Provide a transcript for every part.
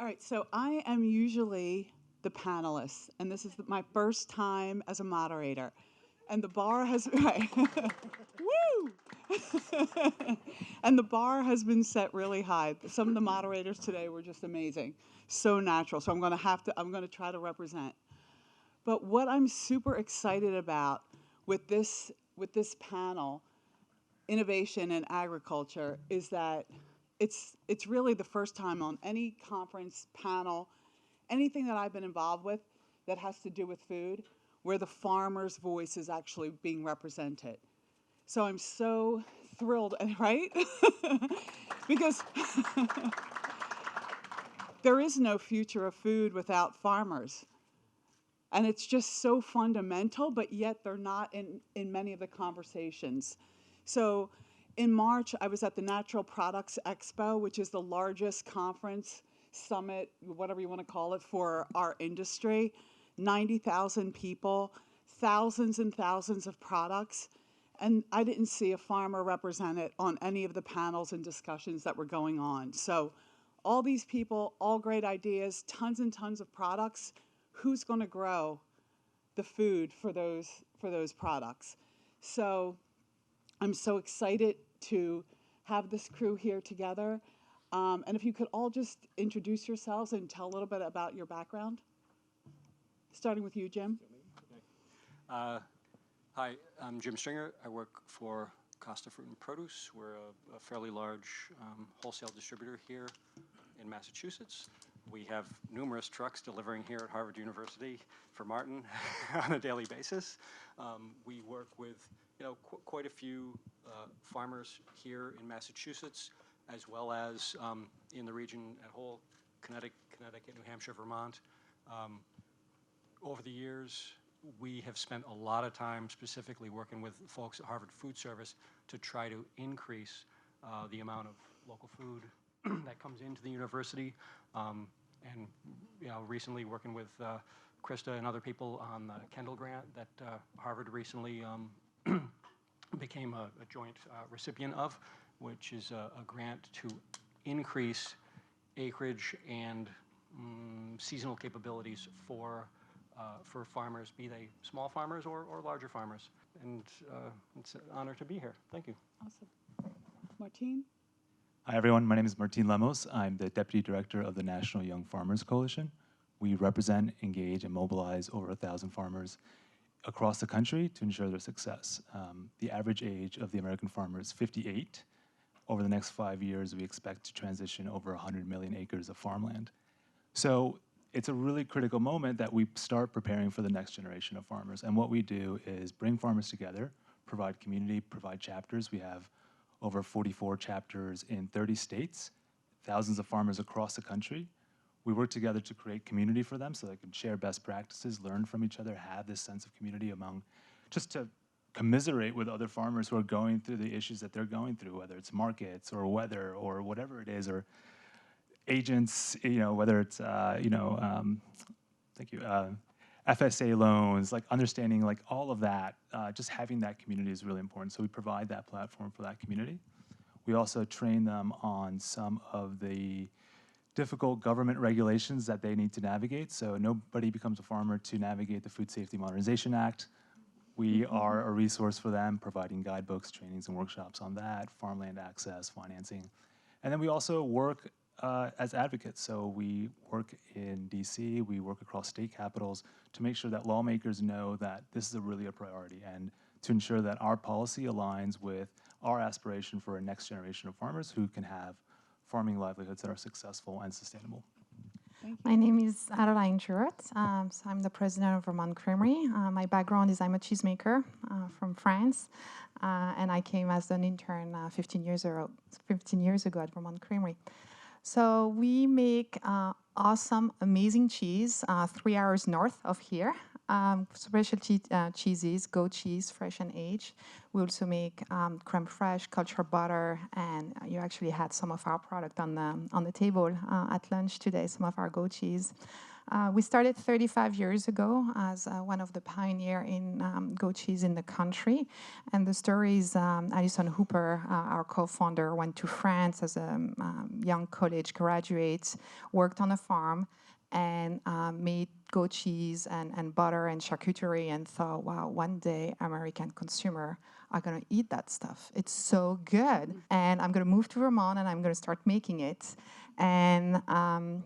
All right, so I am usually the panelist, and this is my first time as a moderator. And the bar has, right. Woo! And the bar has been set really high. Some of the moderators today were just amazing, so natural. So I'm going to try to represent. But what I'm super excited about with this panel, innovation in agriculture, is that it's really the first time on any conference, panel, anything that I've been involved with that has to do with food, where the farmer's voice is actually being represented. So I'm so thrilled, right? Because there is no future of food without farmers. And it's just so fundamental, but yet they're not in many of the conversations. So in March, I was at the Natural Products Expo, which is the largest conference, summit, whatever you want to call it, for our industry. 90,000 people, thousands and thousands of products. And I didn't see a farmer represented on any of the panels and discussions that were going on. So all these people, all great ideas, tons and tons of products. Who's going to grow the food for those products? So I'm so excited to have this crew here together. And if you could all just introduce yourselves and tell a little bit about your background. Starting with you, Jim. Hi, I'm Jim Stringer. I work for Costa Fruit and Produce. We're a fairly large wholesale distributor here in Massachusetts. We have numerous trucks delivering here at Harvard University for Martin on a daily basis. We work with quite a few farmers here in Massachusetts, as well as in the region at whole, Connecticut, New Hampshire, Vermont. Over the years, we have spent a lot of time specifically working with folks at Harvard Food Service to try to increase the amount of local food that comes into the university. And recently working with Krista and other people on the Kendall grant that Harvard recently became a joint recipient of, which is a grant to increase acreage and seasonal capabilities for farmers, be they small farmers or larger farmers. And it's an honor to be here. Thank you. Awesome. Martine? Hi, everyone. My name is Martin Lemos. I'm the Deputy Director of the National Young Farmers Coalition. We represent, engage, and mobilize over 1,000 farmers across the country to ensure their success. The average age of the American farmer is 58. Over the next 5 years, we expect to transition over 100 million acres of farmland. So it's a really critical moment that we start preparing for the next generation of farmers. And what we do is bring farmers together, provide community, provide chapters. We have over 44 chapters in 30 states, thousands of farmers across the country. We work together to create community for them so they can share best practices, learn from each other, have this sense of community among, just to commiserate with other farmers who are going through the issues that they're going through, whether it's markets or weather or whatever it is, or agents, whether it's, thank you, FSA loans, like understanding like all of that, just having that community is really important. So we provide that platform for that community. We also train them on some of the difficult government regulations that they need to navigate. So nobody becomes a farmer to navigate the Food Safety Modernization Act. We are a resource for them, providing guidebooks, trainings, and workshops on that, farmland access, financing. And then we also work as advocates. So we work in DC, we work across state capitals to make sure that lawmakers know that this is really a priority and to ensure that our policy aligns with our aspiration for a next generation of farmers who can have farming livelihoods that are successful and sustainable. My name is Adeline Druart. So I'm the president of Vermont Creamery. My background is I'm a cheesemaker from France, and I came as an intern 15 years ago at Vermont Creamery. So we make awesome, amazing cheese 3 hours north of here. Specialty cheeses, goat cheese, fresh and aged. We also make creme fraiche, cultured butter, and you actually had some of our product on the table at lunch today, some of our goat cheese. We started 35 years ago as one of the pioneer in goat cheese in the country. And the story is Alison Hooper, our co-founder, went to France as a young college graduate, worked on a farm, and made goat cheese and butter and charcuterie, and thought, wow, one day American consumer are going to eat that stuff. It's so good. And I'm going to move to Vermont and I'm going to start making it. And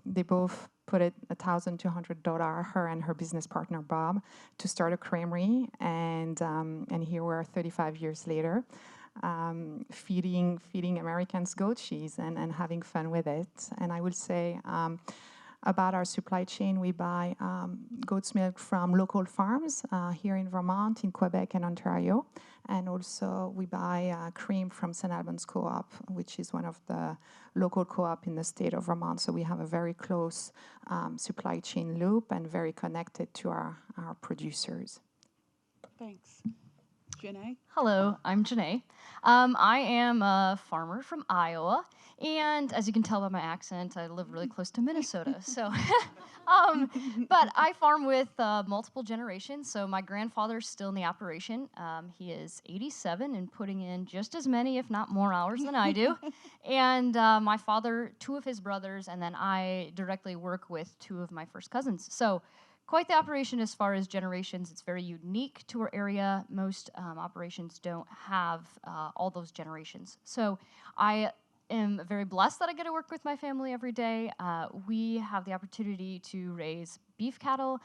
they both put it $1,200, her and her business partner Bob, to start a creamery. And here we are 35 years later, feeding Americans goat cheese and having fun with it. And I will say, about our supply chain, we buy goat's milk from local farms here in Vermont, in Quebec and Ontario. And also we buy cream from St. Albans Co-op, which is one of the local co-op in the state of Vermont. So we have a very close supply chain loop and very connected to our producers. Thanks. Janae? Hello, I'm Janae. I am a farmer from Iowa, and as you can tell by my accent, I live really close to Minnesota. So, but I farm with multiple generations. So my grandfather's still in the operation. He is 87 and putting in just as many, if not more, hours than I do. And my father, 2 of his brothers, and then I directly work with 2 of my first cousins. So. Quite the operation as far as generations. It's very unique to our area. Most operations don't have all those generations. So I am very blessed that I get to work with my family every day. We have the opportunity to raise beef cattle.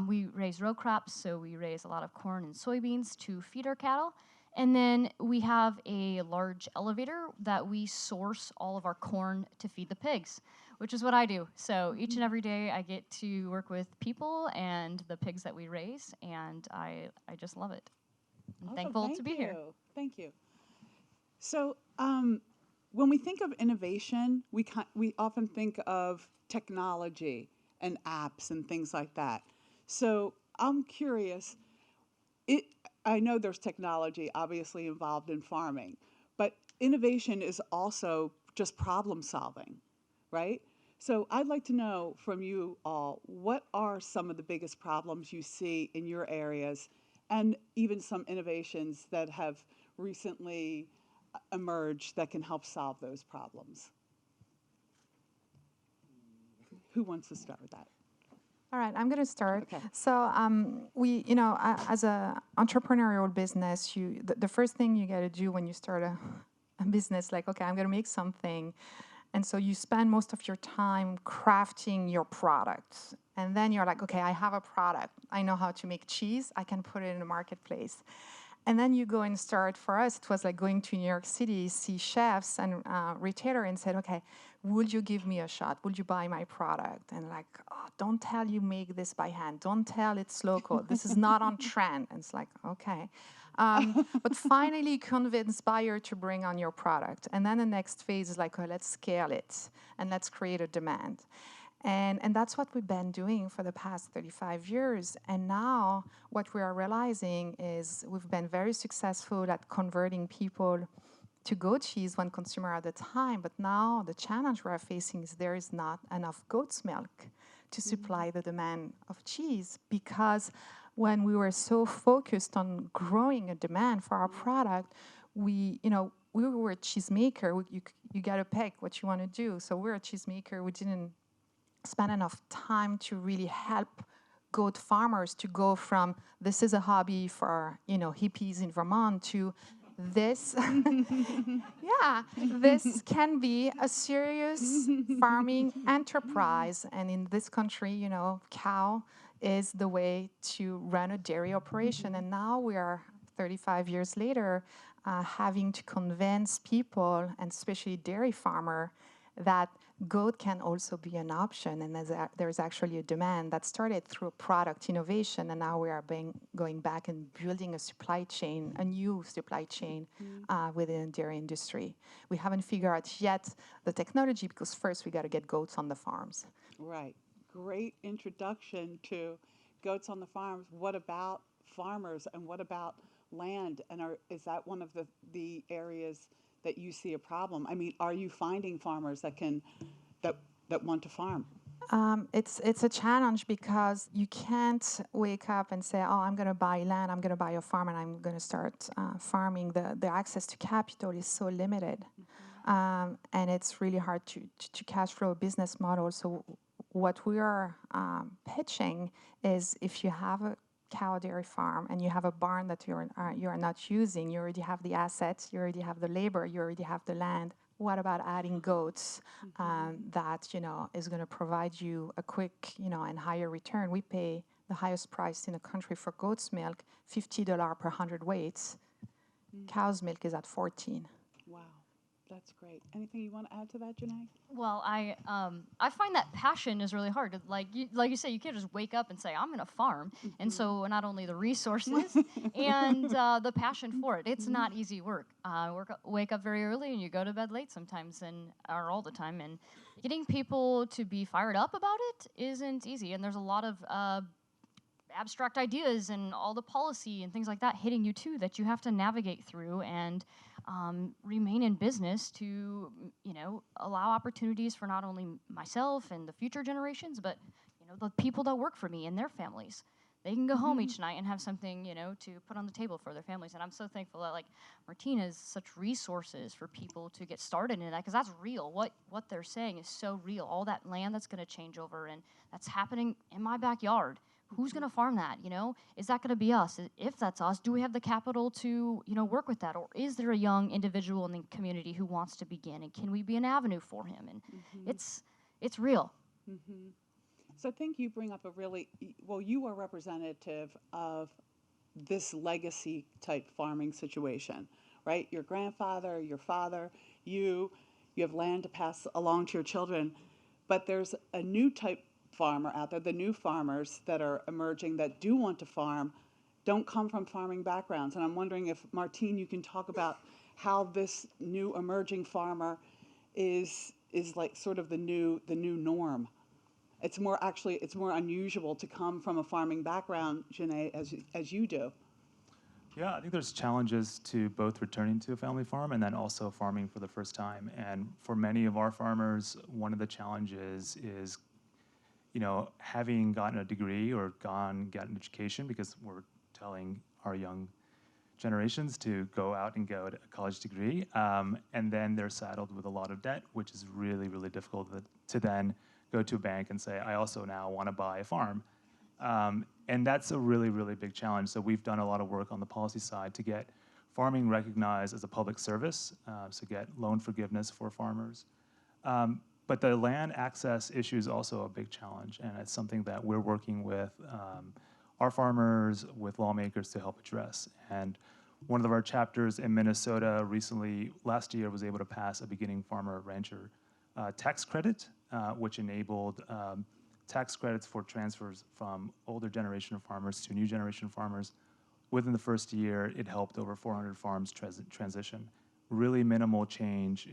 We raise row crops, so we raise a lot of corn and soybeans to feed our cattle. And then we have a large elevator that we source all of our corn to feed the pigs, which is what I do. So each and every day I get to work with people and the pigs that we raise, and I just love it. I'm Awesome. thankful Thank to be you. here. Thank you. So when we think of innovation, we often think of technology and apps and things like that. So I'm curious, I know there's technology obviously involved in farming, but innovation is also just problem solving, right? So I'd like to know from you all, what are some of the biggest problems you see in your areas, and even some innovations that have recently emerged that can help solve those problems? Who wants to start with that? All right, I'm going to start. Okay. So we, as a entrepreneurial business, the first thing you got to do when you start a business, like, okay, I'm going to make something. And so you spend most of your time crafting your product. And then you're like, okay, I have a product. I know how to make cheese. I can put it in the marketplace. And then you go and start, for us, it was like going to New York City, see chefs and retailer and said, okay, would you give me a shot? Would you buy my product? And like, oh, don't tell you make this by hand. Don't tell it's local. This is not on trend. And it's like, okay. But finally convince buyer to bring on your product. And then the next phase is like, oh, let's scale it and let's create a demand. And that's what we've been doing for the past 35 years. And now what we are realizing is we've been very successful at converting people to goat cheese, one consumer at a time. But now the challenge we're facing is there is not enough goat's milk to supply the demand of cheese, because when we were so focused on growing a demand for our product, we were a cheesemaker. You got to pick what you want to do. So we're a cheesemaker. We didn't spend enough time to really help goat farmers to go from this is a hobby for hippies in Vermont to this this can be a serious farming enterprise. And in this country, cow is the way to run a dairy operation. And now we are 35 years later having to convince people, and especially dairy farmer, that goat can also be an option, and there's actually a demand that started through product innovation, and now we are going back and building a new supply chain within the dairy industry. We haven't figured out yet the technology, because first we got to get goats on the farms. Right. Great introduction to goats on the farms, what about farmers and what about land? And is that one of the areas that you see a problem? I mean, are you finding farmers that want to farm? It's a challenge because you can't wake up and say, "Oh, I'm going to buy land, I'm going to buy a farm, and I'm going to start farming." The access to capital is so limited, and it's really hard to cash flow a business model. So, what we are pitching is if you have a cow dairy farm and you have a barn that you are not using, you already have the assets, you already have the labor, you already have the land. What about adding goats that is going to provide you a quick and higher return? We pay the highest price in the country for goat's milk, $50 per 100 weights. Cow's milk is at 14. Wow, that's great. Anything you want to add to that, Janae? Well, I find that passion is really hard. Like you say, you can't just wake up and say I'm going to farm. And so not only the resources and the passion for it, it's not easy work. Wake up very early and you go to bed late sometimes, or all the time. And getting people to be fired up about it isn't easy. And there's a lot of abstract ideas and all the policy and things like that hitting you too that you have to navigate through and remain in business to allow opportunities for not only myself and the future generations, but the people that work for me and their families. They can go home each night and have something to put on the table for their families. And I'm so thankful that Martine has such resources for people to get started in that, because that's real. What they're saying is so real. All that land that's going to change over, and that's happening in my backyard. Who's going to farm that? Is that going to be us? If that's us, do we have the capital to work with that, or is there a young individual in the community who wants to begin, and can we be an avenue for him? And it's real. So I think you bring up you are representative of this legacy type farming situation, right? Your grandfather, your father, you have land to pass along to your children, but there's a new type farmer out there. The new farmers that are emerging that do want to farm don't come from farming backgrounds. And I'm wondering if, Martine, you can talk about how this new emerging farmer is like sort of the new norm. It's more unusual to come from a farming background, Janae, as you do. Yeah, I think there's challenges to both returning to a family farm and then also farming for the first time. And for many of our farmers, one of the challenges is having gotten a degree or gotten education, because we're telling our young generations to go out and get a college degree, and then they're saddled with a lot of debt, which is really, really difficult to then go to a bank and say, I also now want to buy a farm. And that's a really, really big challenge. So we've done a lot of work on the policy side to get farming recognized as a public service, so get loan forgiveness for farmers. But the land access issue is also a big challenge, and it's something that we're working with our farmers, with lawmakers to help address. And one of our chapters in Minnesota last year, was able to pass a beginning farmer rancher tax credit, which enabled tax credits for transfers from older generation of farmers to new generation farmers. Within the first year, it helped over 400 farms transition. Really minimal change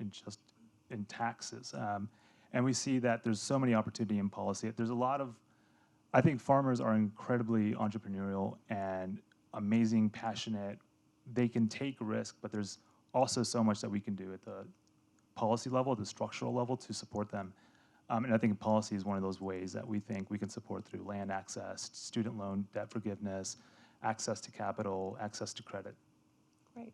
in taxes. And we see that there's so many opportunity in policy. There's a lot of, I think farmers are incredibly entrepreneurial and amazing, passionate. They can take risk, but there's also so much that we can do at the policy level, the structural level, to support them. And I think policy is one of those ways that we think we can support through land access, student loan debt forgiveness, access to capital, access to credit. Great.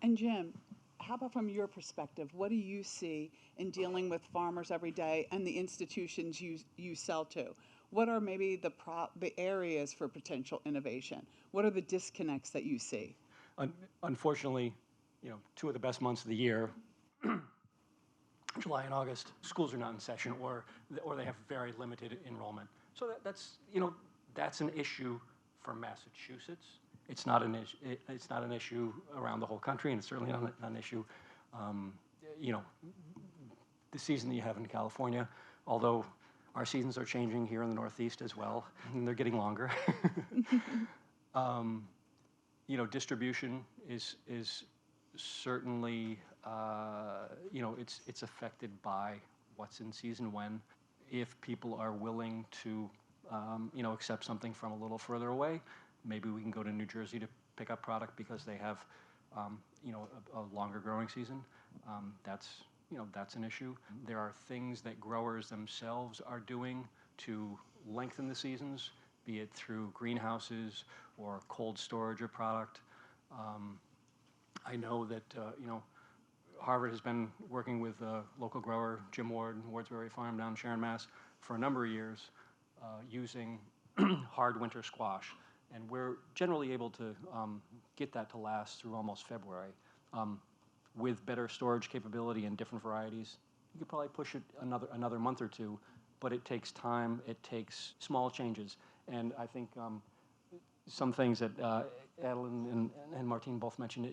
And Jim, how about from your perspective, what do you see in dealing with farmers every day and the institutions you sell to? What are maybe the areas for potential innovation? What are the disconnects that you see? Unfortunately, two of the best months of the year, July and August, schools are not in session, or they have very limited enrollment. So that's an issue for Massachusetts. It's not an issue. It's not an issue around the whole country, and it's certainly not an issue. The season that you have in California, although our seasons are changing here in the Northeast as well, and they're getting longer. Distribution is certainly it's affected by what's in season when. If people are willing to accept something from a little further away. Maybe we can go to New Jersey to pick up product because they have, a longer growing season. That's an issue. There are things that growers themselves are doing to lengthen the seasons, be it through greenhouses or cold storage of product. I know that, Harvard has been working with local grower Jim Ward, Wardsbury Farm down in Sharon, Mass, for a number of years, using hard winter squash. And we're generally able to get that to last through almost February. With better storage capability and different varieties, you could probably push it another month or two, but it takes time, it takes small changes. And I think some things that Adeline and Martine both mentioned,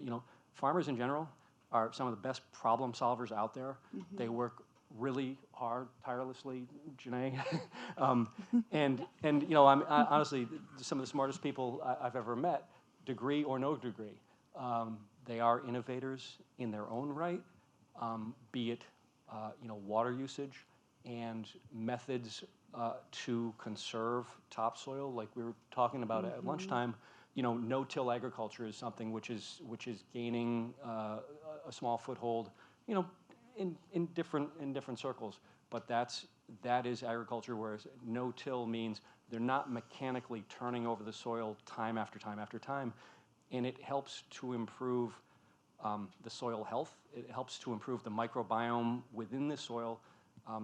farmers in general are some of the best problem solvers out there. Mm-hmm. They work really hard, tirelessly, Janae. and I'm honestly some of the smartest people I've ever met, degree or no degree. They are innovators in their own right, be it water usage and methods to conserve topsoil, like we were talking about mm-hmm. at lunchtime. No-till agriculture is something which is gaining a small foothold, in different circles. But that is agriculture, whereas no-till means they're not mechanically turning over the soil time after time after time, and it helps to improve the soil health. It helps to improve the microbiome within the soil.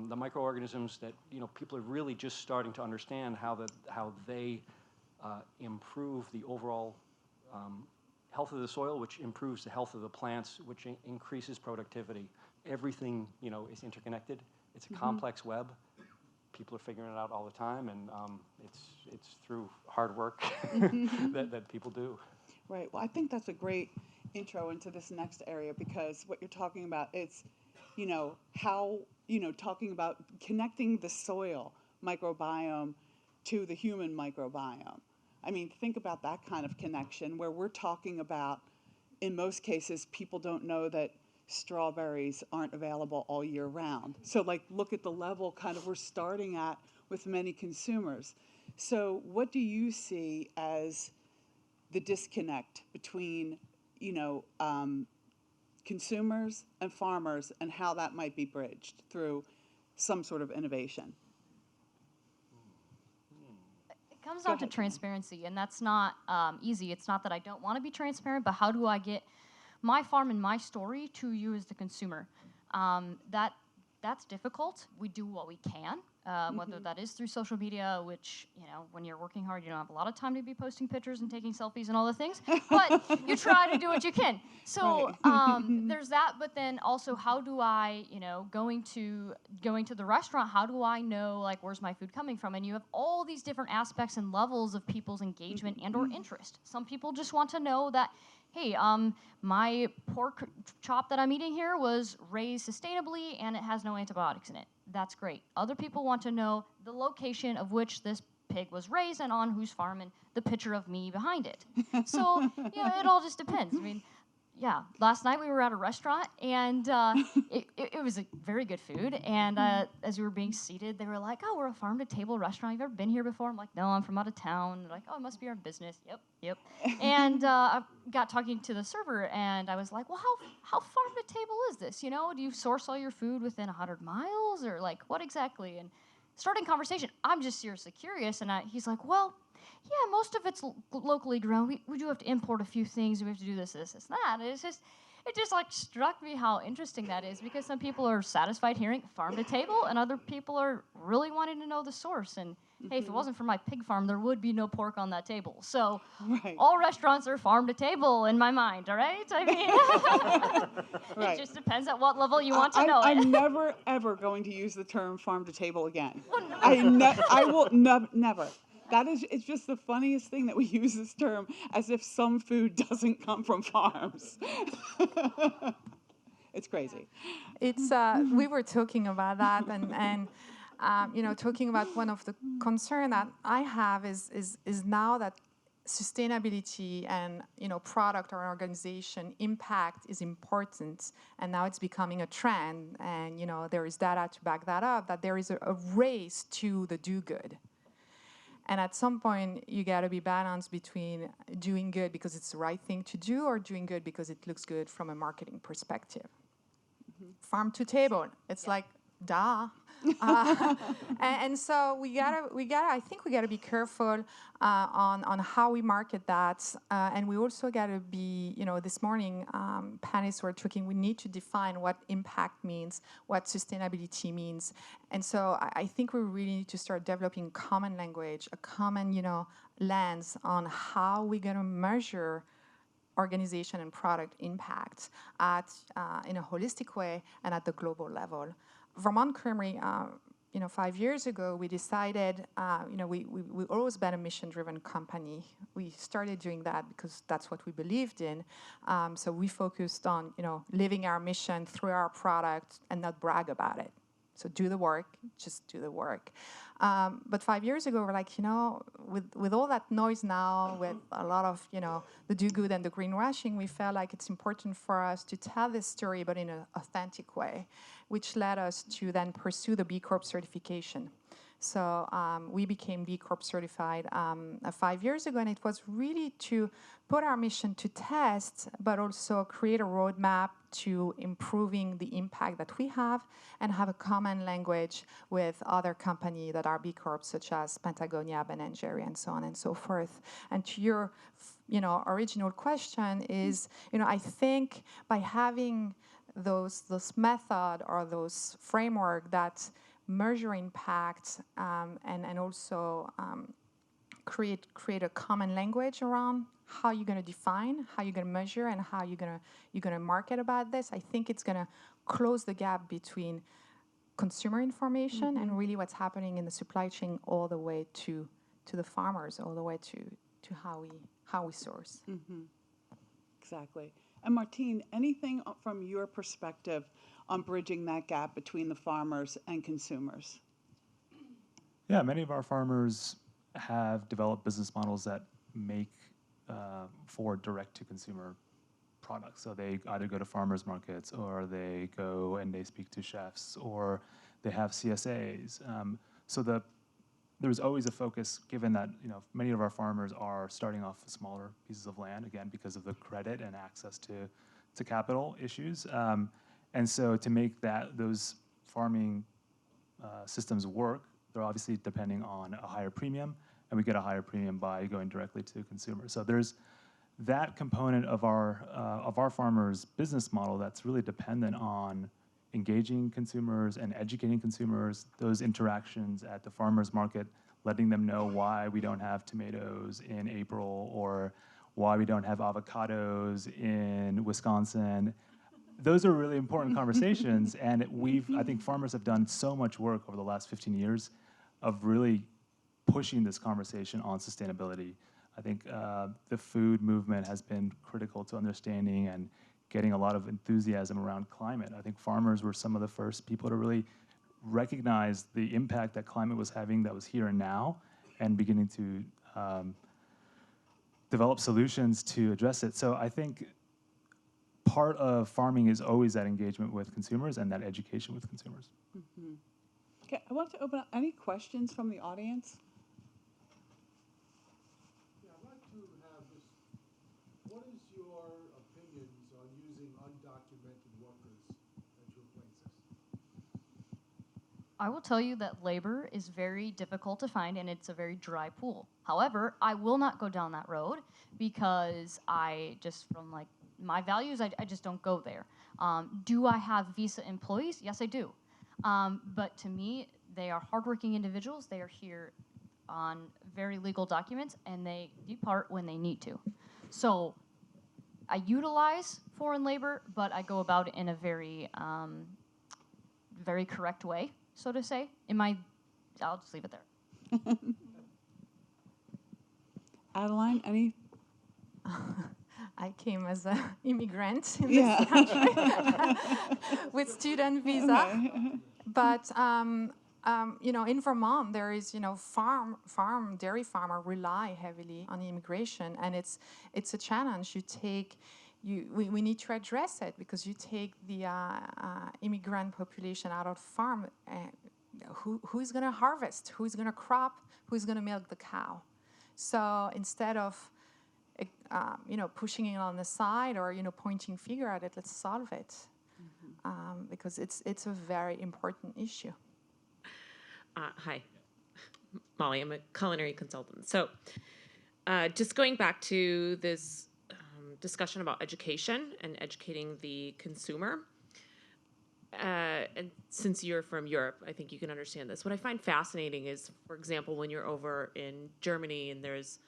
The microorganisms that people are really just starting to understand how they improve the overall health of the soil, which improves the health of the plants, which increases productivity. Everything is interconnected. It's a mm-hmm. complex web. People are figuring it out all the time, and it's through hard work mm-hmm. that people do. Right. Well, I think that's a great intro into this next area, because what you're talking about, it's how talking about connecting the soil microbiome to the human microbiome. I mean, think about that kind of connection where we're talking about, in most cases, people don't know that strawberries aren't available all year round. So look at the level kind of we're starting at with many consumers. So what do you see as the disconnect between, consumers and farmers, and how that might be bridged through some sort of innovation? It comes down to transparency, and that's not easy. It's not that I don't want to be transparent, but how do I get my farm and my story to you as the consumer? That's difficult. We do what we can, whether that is through social media, which, when you're working hard, you don't have a lot of time to be posting pictures and taking selfies and all the things, but you try to do what you can. So there's that, but then also how do I, going to the restaurant, how do I know, where's my food coming from? And you have all these different aspects and levels of people's engagement and or interest. Some people just want to know that, hey, my pork chop that I'm eating here was raised sustainably and it has no antibiotics in it. That's great. Other people want to know the location of which this pig was raised and on whose farm and the picture of me behind it. So, it all just depends. I mean, yeah, last night we were at a restaurant, and it was a very good food. And as we were being seated, they were like, "Oh, we're a farm-to-table restaurant. Have you ever been here before?" I'm like, "No, I'm from out of town." They're like, "Oh, it must be our business." Yep. And I got talking to the server, and I was like, "Well, how farm-to-table is this? Do you source all your food within 100 miles, or what exactly?" And starting conversation, I'm just seriously curious, and he's like, "Well, yeah, most of it's locally grown. We do have to import a few things, and we have to do this, and that." And it just struck me how interesting that is, because some people are satisfied hearing farm to table, and other people are really wanting to know the source. And hey, if it wasn't for my pig farm, there would be no pork on that table. So all restaurants are farm to table in my mind, all right? I mean, it just depends at what level you want to know it. I'm never, ever going to use the term farm to table again. I will never. It's just the funniest thing that we use this term as if some food doesn't come from farms. It's crazy. It's we were talking about that, and talking about one of the concern that I have is now that sustainability and product or organization impact is important, and now it's becoming a trend, and there is data to back that up, that there is a race to the do good. And at some point, you got to be balanced between doing good because it's the right thing to do or doing good because it looks good from a marketing perspective. Farm to table. It's like, duh. And so we gotta. I think we gotta be careful on how we market that, and we also gotta be. This morning, panelists were talking. We need to define what impact means, what sustainability means, and so I think we really need to start developing common language, a common lens on how we're gonna measure organization and product impact in a holistic way and at the global level. Vermont Creamery, 5 years ago, we decided, we've always been a mission-driven company. We started doing that because that's what we believed in. So we focused on, living our mission through our product and not brag about it. So do the work, just do the work. But 5 years ago, we're like, with all that noise now, with a lot of, the do good and the greenwashing, we felt like it's important for us to tell this story, but in an authentic way, which led us to then pursue the B Corp certification. So we became B Corp certified 5 years ago, and it was really to put our mission to test, but also create a roadmap to improving the impact that we have and have a common language with other companies that are B Corps, such as Patagonia, Ben & Jerry, and so on and so forth. And to your original question is, I think by having those method or those framework that measure impact and also create a common language around how you're going to define, how you're going to measure, and how you're going to market about this. I think it's going to close the gap between consumer information and really what's happening in the supply chain, all the way to the farmers, all the way to how we source. Exactly. And Martine, anything from your perspective on bridging that gap between the farmers and consumers? Yeah, many of our farmers have developed business models that make for direct-to-consumer products. So they either go to farmers markets, or they go and they speak to chefs, or they have CSAs. So there's always a focus, given that many of our farmers are starting off with smaller pieces of land, again because of the credit and access to capital issues. And so to make those farming systems work, they're obviously depending on a higher premium, and we get a higher premium by going directly to consumers. So there's that component of our farmers' business model that's really dependent on engaging consumers and educating consumers, those interactions at the farmers market, letting them know why we don't have tomatoes in April or why we don't have avocados in Wisconsin. Those are really important conversations, and I think farmers have done so much work over the last 15 years of really pushing this conversation on sustainability. I think the food movement has been critical to understanding and getting a lot of enthusiasm around climate. I think farmers were some of the first people to really recognize the impact that climate was having, that was here and now, and beginning to develop solutions to address it. So I think part of farming is always that engagement with consumers and that education with consumers. Okay, I want to open up any questions from the audience. Yeah, I'd like to have this. What is your opinions on using undocumented workers at your places? I will tell you that labor is very difficult to find, and it's a very dry pool. However, I will not go down that road because from my values, I just don't go there. Do I have visa employees? Yes, I do. But to me, they are hardworking individuals. They are here on very legal documents, and they depart when they need to. So I utilize foreign labor, but I go about it in a very, very correct way, so to say. I'll just leave it there. Adeline, any? I came as an immigrant in this country with student visa. Okay. But in Vermont, there is dairy farmer rely heavily on immigration, and it's a challenge. We need to address it because you take the immigrant population out of farm. who's going to harvest, who's going to crop, who's going to milk the cow. So instead of pushing it on the side or pointing finger at it, let's solve it, because it's a very important issue. Hi, Molly. I'm a culinary consultant. So, just going back to this discussion about education and educating the consumer. And since you're from Europe, I think you can understand this. What I find fascinating is, for example, when you're over in Germany and there's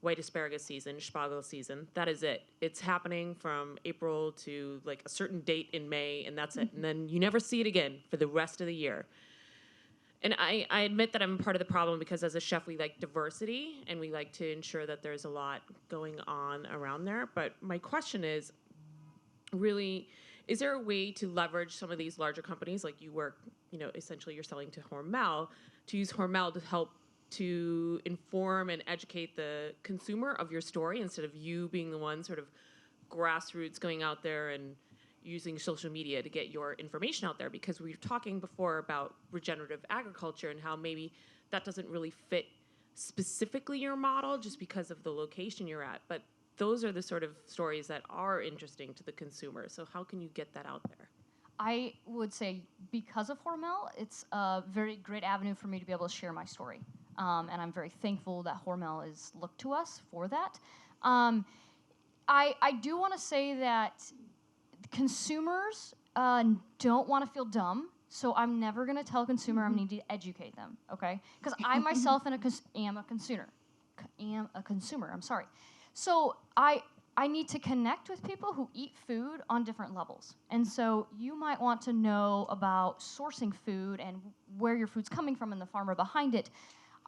white asparagus season, Spargel season, that is it. It's happening from April to like a certain date in May, and that's it. And then you never see it again for the rest of the year. And I admit that I'm part of the problem because as a chef, we like diversity and we like to ensure that there's a lot going on around there. But my question is, really, is there a way to leverage some of these larger companies, like you work, essentially you're selling to Hormel, to use Hormel to help to inform and educate the consumer of your story instead of you being the one sort of grassroots going out there and using social media to get your information out there? Because we were talking before about regenerative agriculture and how maybe that doesn't really fit specifically your model just because of the location you're at. But those are the sort of stories that are interesting to the consumer. So how can you get that out there? I would say because of Hormel, it's a very great avenue for me to be able to share my story. And I'm very thankful that Hormel is looked to us for that. I do want to say that consumers don't want to feel dumb, so I'm never going to tell a consumer I need to educate them, okay? Because I myself am a consumer. I'm sorry. So I need to connect with people who eat food on different levels. And so you might want to know about sourcing food and where your food's coming from and the farmer behind it.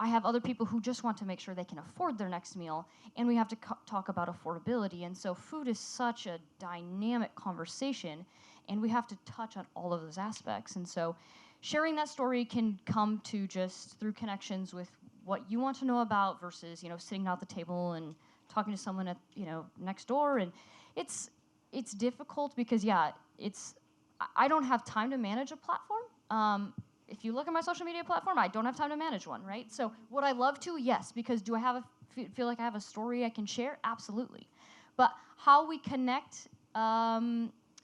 I have other people who just want to make sure they can afford their next meal, and we have to talk about affordability. And so food is such a dynamic conversation, and we have to touch on all of those aspects. And so sharing that story can come to just through connections with what you want to know about versus, sitting at the table and talking to someone at, next door. And it's difficult because, I don't have time to manage a platform. If you look at my social media platform, I don't have time to manage one, right? So would I love to? Yes, because do I have feel like I have a story I can share? Absolutely. But how we connect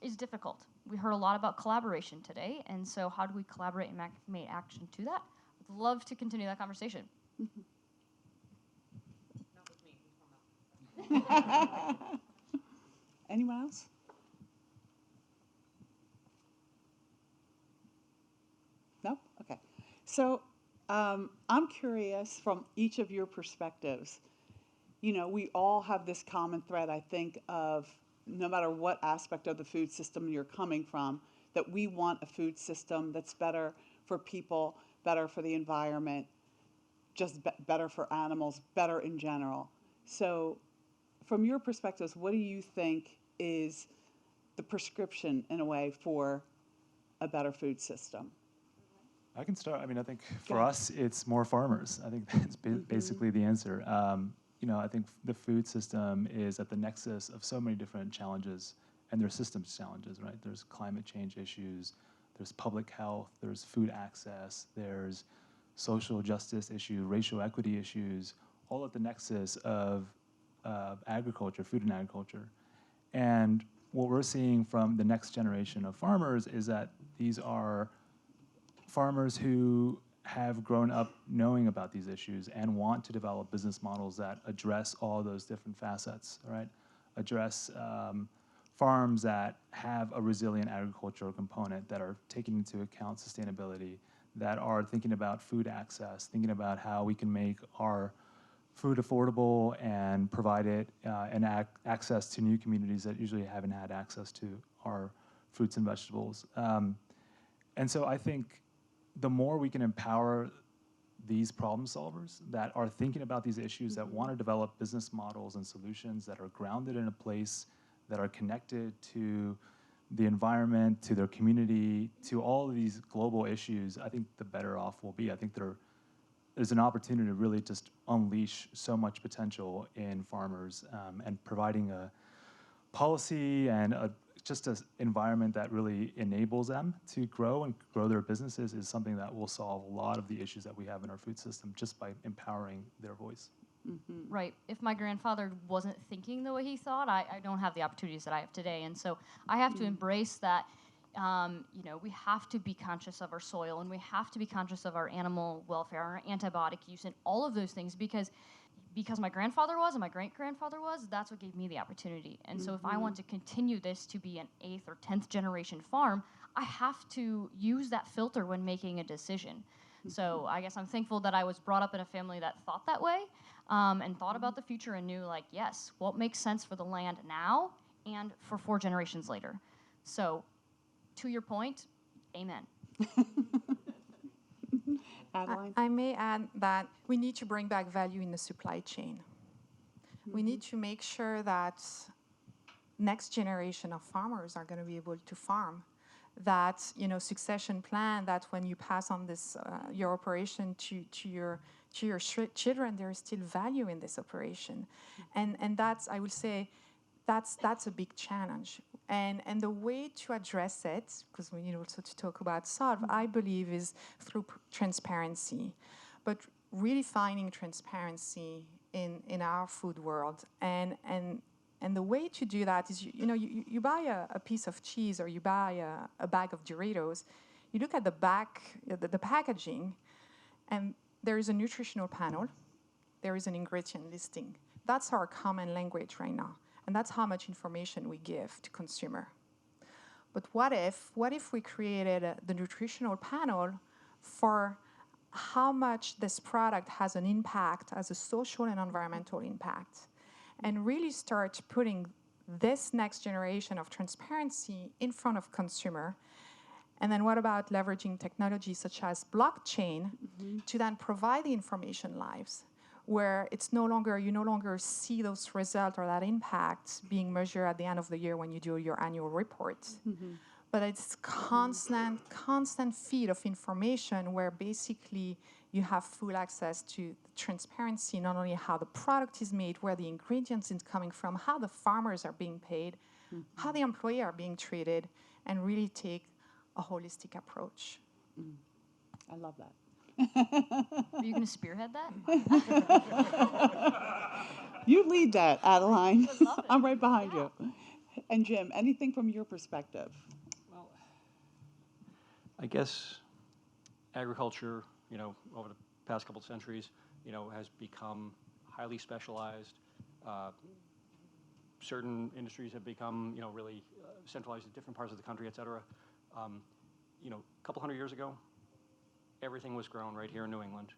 is difficult. We heard a lot about collaboration today, and so how do we collaborate and make action to that? I'd love to continue that conversation. Anyone else? No? Okay. So I'm curious from each of your perspectives. We all have this common thread, I think, of no matter what aspect of the food system you're coming from, that we want a food system that's better for people, better for the environment, just better for animals, better in general. So from your perspectives, what do you think is the prescription, in a way, for a better food system? I can start. I think for us, it's more farmers. I think that's basically the answer. I think the food system is at the nexus of so many different challenges, and there's systems challenges, right? There's climate change issues, there's public health, there's food access, there's social justice issues, racial equity issues, all at the nexus of agriculture, food and agriculture. And what we're seeing from the next generation of farmers is that these are farmers who have grown up knowing about these issues and want to develop business models that address all those different facets, right? Address farms that have a resilient agricultural component, that are taking into account sustainability, that are thinking about food access, thinking about how we can make our food affordable and provide it and access to new communities that usually haven't had access to our fruits and vegetables. And so I think the more we can empower these problem solvers that are thinking about these issues, that want to develop business models and solutions that are grounded in a place, that are connected to the environment, to their community, to all of these global issues, I think the better off we'll be. I think there's an opportunity to really just unleash so much potential in farmers, and providing a policy and a just an environment that really enables them to grow and grow their businesses is something that will solve a lot of the issues that we have in our food system just by empowering their voice. Right. If my grandfather wasn't thinking the way he thought, I don't have the opportunities that I have today. And so I have to embrace that. We have to be conscious of our soil, and we have to be conscious of our animal welfare, our antibiotic use, and all of those things because my grandfather was and my great-grandfather was, that's what gave me the opportunity. And so if I want to continue this to be an 8th or 10th generation farm, I have to use that filter when making a decision. So I guess I'm thankful that I was brought up in a family that thought that way and thought about the future and knew, like, yes, what makes sense for the land now and for 4 generations later. So to your point, amen. Adeline? I may add that we need to bring back value in the supply chain. We need to make sure that next generation of farmers are going to be able to farm. That succession plan. That when you pass on this your operation to your children, there is still value in this operation, and that's, I would say, that's a big challenge. And the way to address it, because we need also to talk about solve, I believe, is through transparency, but really finding transparency in our food world. And the way to do that is, you buy a piece of cheese or you buy a bag of Doritos, you look at the back, the packaging, and there is a nutritional panel, there is an ingredient listing. That's our common language right now. And that's how much information we give to consumer. But what if we created the nutritional panel for how much this product has an impact, as a social and environmental impact, and really start putting this next generation of transparency in front of consumer. And then what about leveraging technology such as blockchain to then provide the information lives, where you no longer see those results or that impact being measured at the end of the year when you do your annual report. But it's constant feed of information where basically you have full access to transparency, not only how the product is made, where the ingredients is coming from, how the farmers are being paid, how the employees are being treated, and really take a holistic approach. I love that. Are you going to spearhead that? You lead that, Adeline. I love it. I'm right behind you. And Jim, anything from your perspective? Well, I guess agriculture, over the past couple of centuries, has become highly specialized. Certain industries have become, really centralized in different parts of the country, et cetera. A couple hundred years ago, everything was grown right here in New England.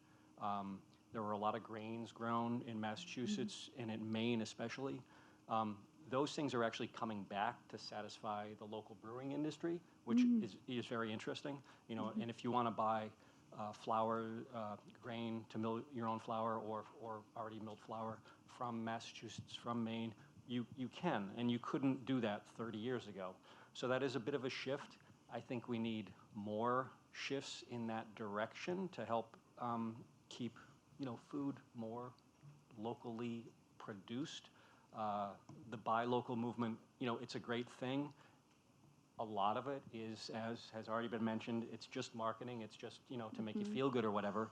There were a lot of grains grown in Massachusetts and in Maine especially. Those things are actually coming back to satisfy the local brewing industry, which is very interesting. And if you want to buy flour, grain to mill your own flour or already milled flour from Massachusetts, from Maine, you can, and you couldn't do that 30 years ago. So that is a bit of a shift. I think we need more shifts in that direction to help keep, food more locally produced. The buy local movement, it's a great thing. A lot of it is, as has already been mentioned, it's just marketing. It's just, to make you feel good or whatever.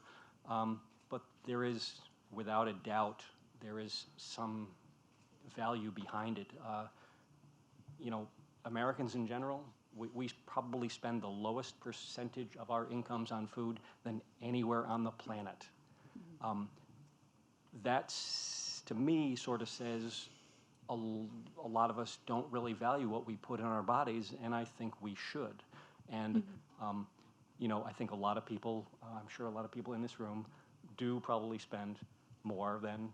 But there is, without a doubt, there is some value behind it. Americans in general, we probably spend the lowest percentage of our incomes on food than anywhere on the planet. That's, to me, sort of says a lot of us don't really value what we put in our bodies, and I think we should. And, I think a lot of people, I'm sure a lot of people in this room, do probably spend more than,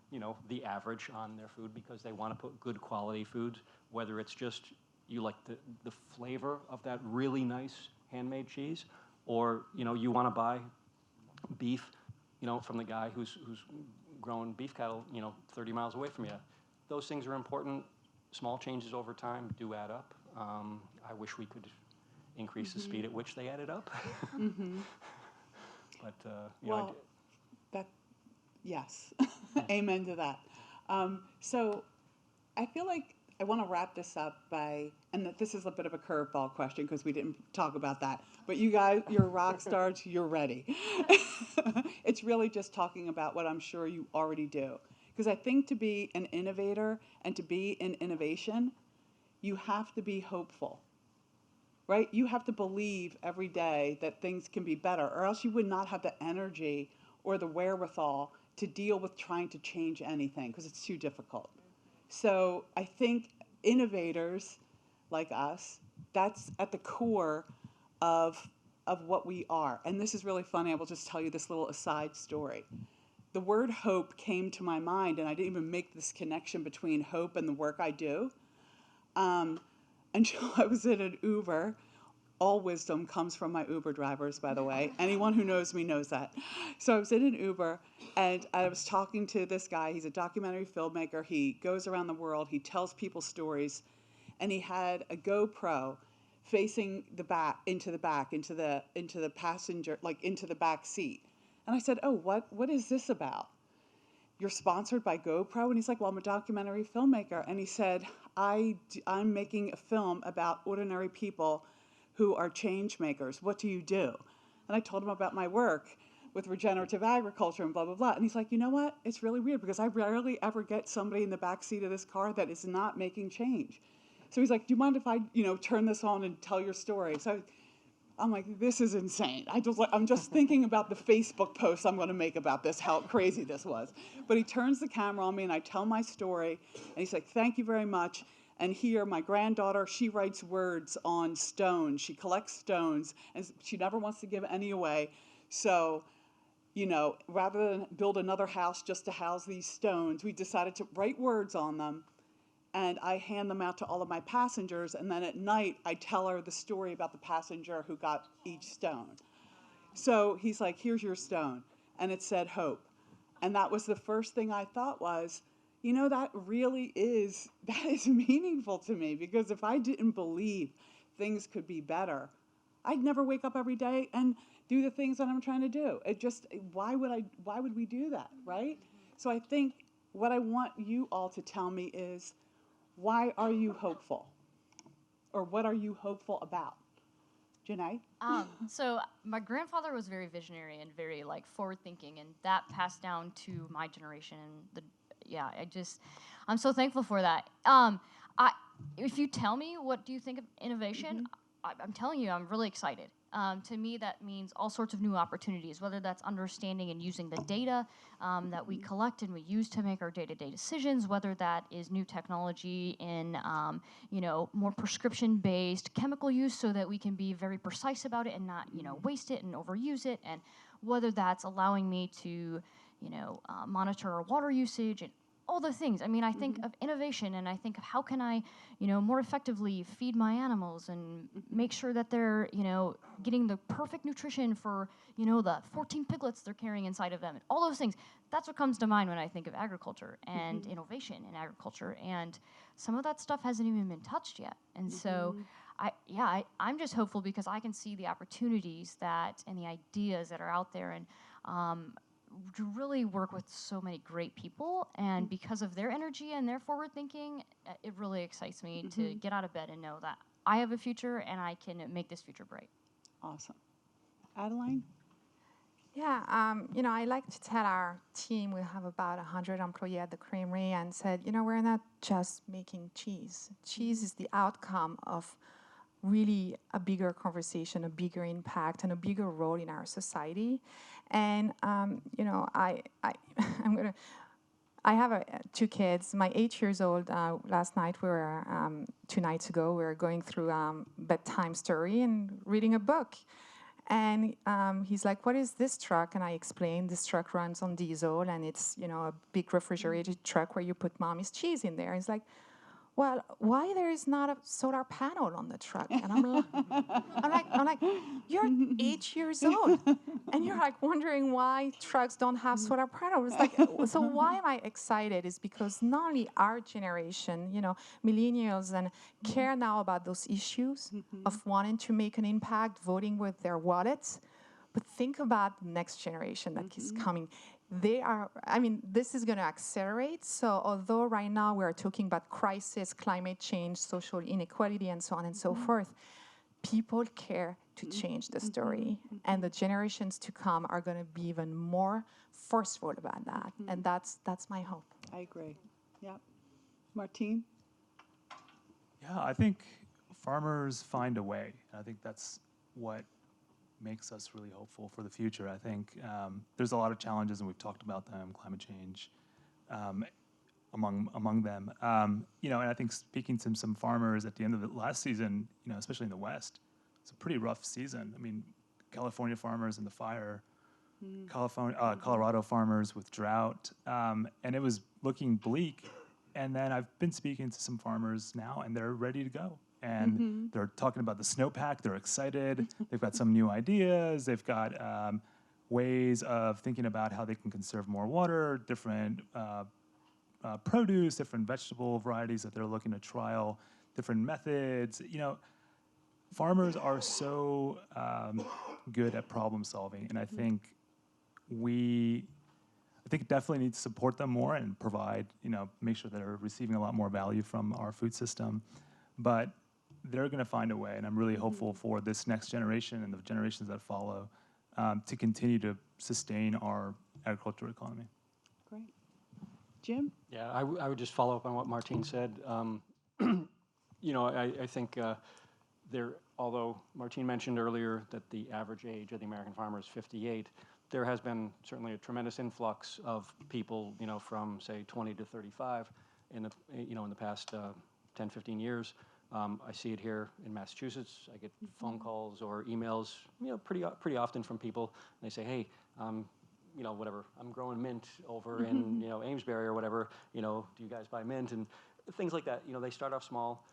the average on their food because they want to put good quality foods, whether it's just you like the flavor of that really nice handmade cheese, or, you want to buy beef, from the guy who's growing beef cattle, 30 miles away from you. Those things are important. Small changes over time do add up. I wish we could increase the speed at which they added up. But, Well, yes, amen to that. So I feel like I want to wrap this up by, and this is a bit of a curveball question because we didn't talk about that, but you guys, you're rock stars, you're ready. It's really just talking about what I'm sure you already do. Because I think to be an innovator and to be in innovation, you have to be hopeful, right? You have to believe every day that things can be better, or else you would not have the energy or the wherewithal to deal with trying to change anything because it's too difficult. So I think innovators like us, that's at the core of what we are. And this is really funny. I will just tell you this little aside story. The word hope came to my mind, and I didn't even make this connection between hope and the work I do until I was in an Uber. All wisdom comes from my Uber drivers, by the way. Anyone who knows me knows that. So I was in an Uber, and I was talking to this guy. He's a documentary filmmaker. He goes around the world. He tells people stories, and he had a GoPro facing the back, into the passenger, like into the back seat. And I said, "Oh, what is this about? You're sponsored by GoPro?" And he's like, "Well, I'm a documentary filmmaker." And he said, I'm making a film about ordinary people who are change makers. What do you do?" And I told him about my work with regenerative agriculture and blah, blah, blah. And he's like, "You know what? It's really weird because I rarely ever get somebody in the back seat of this car that is not making change." So he's like, "Do you mind if I, turn this on and tell your story?" So I'm like, this is insane. I'm just thinking about the Facebook posts I'm going to make about this, how crazy this was. But he turns the camera on me and I tell my story. And he's like, "Thank you very much." And here, my granddaughter, she writes words on stones. She collects stones and she never wants to give any away. So, rather than build another house just to house these stones, we decided to write words on them. And I hand them out to all of my passengers, and then at night I tell her the story about the passenger who got each stone. So he's like, "Here's your stone," and it said hope. And that was the first thing I thought was, that is meaningful to me, because if I didn't believe things could be better, I'd never wake up every day and do the things that I'm trying to do. Why would we do that, right? So I think what I want you all to tell me is, why are you hopeful? Or what are you hopeful about? Janae? So my grandfather was very visionary and very forward thinking, and that passed down to my generation. And I'm so thankful for that. If you tell me what do you think of innovation, I'm telling you, I'm really excited. To me, that means all sorts of new opportunities, whether that's understanding and using the data that we collect and we use to make our day-to-day decisions, whether that is new technology in, more prescription-based chemical use so that we can be very precise about it and not, waste it and overuse it, and whether that's allowing me to, monitor our water usage and all the things. I mean, I think of innovation, and I think of how can I, more effectively feed my animals and make sure that they're, getting the perfect nutrition for, the 14 piglets they're carrying inside of them, and all those things. That's what comes to mind when I think of agriculture and innovation in agriculture. And some of that stuff hasn't even been touched yet. And so I'm just hopeful because I can see the opportunities and the ideas that are out there, and to really work with so many great people, and because of their energy and their forward thinking, it really excites me to get out of bed and know that I have a future and I can make this future bright. Awesome. Adeline? Yeah, I like to tell our team, we have about 100 employees at the Creamery, and said, we're not just making cheese. Cheese is the outcome of really a bigger conversation, a bigger impact, and a bigger role in our society. And I have 2 kids. My 8 years old. Last night 2 nights ago, we were going through bedtime story and reading a book. And he's like, "What is this truck?" And I explained, this truck runs on diesel, and it's a big refrigerated truck where you put mommy's cheese in there. He's like, "Well, why there is not a solar panel on the truck?" And I'm like, "You're 8 years old, and you're wondering why trucks don't have solar panels." So why am I excited? Is because not only our generation, millennials, and care now about those issues of wanting to make an impact, voting with their wallets, but think about the next generation that is coming. this is going to accelerate. So although right now we're talking about crisis, climate change, social inequality, and so on and so forth, people care to change the story. And the generations to come are going to be even more forceful about that. And that's my hope. I agree. Yep. Martine? Yeah, I think farmers find a way. And I think that's what makes us really hopeful for the future. I think there's a lot of challenges, and we've talked about them, climate change, among them. And I think speaking to some farmers at the end of the last season, especially in the West, it's a pretty rough season. I mean, California farmers in the fire, Colorado farmers with drought, and it was looking bleak. And then I've been speaking to some farmers now, and they're ready to go. And they're talking about the snowpack. They're excited. They've got some new ideas. They've got ways of thinking about how they can conserve more water, different produce, different vegetable varieties that they're looking to trial, different methods. Farmers are so good at problem solving, and I think definitely need to support them more and provide, make sure they're receiving a lot more value from our food system. But they're going to find a way, and I'm really hopeful for this next generation and the generations that follow to continue to sustain our agricultural economy. Great. Jim? Yeah, I would just follow up on what Martine said. I think although Martine mentioned earlier that the average age of the American farmer is 58, there has been certainly a tremendous influx of people, from say 20 to 35 in the past 10, 15 years. I see it here in Massachusetts. I get phone calls or emails, pretty often from people. And they say, hey, whatever, I'm growing mint over in, Amesbury or whatever, do you guys buy mint? And things like that, they start off small.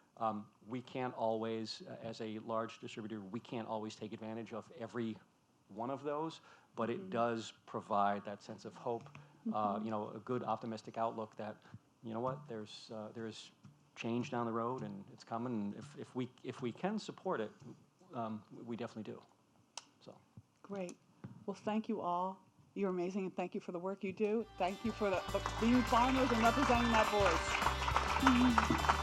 We can't always, as a large distributor, we can't always take advantage of every one of those, but it does provide that sense of hope, a good optimistic outlook that, there's change down the road and it's coming. And if we can support it, we definitely do. So. Great. Well, thank you all. You're amazing, and thank you for the work you do. Thank you for being farmers and representing that voice.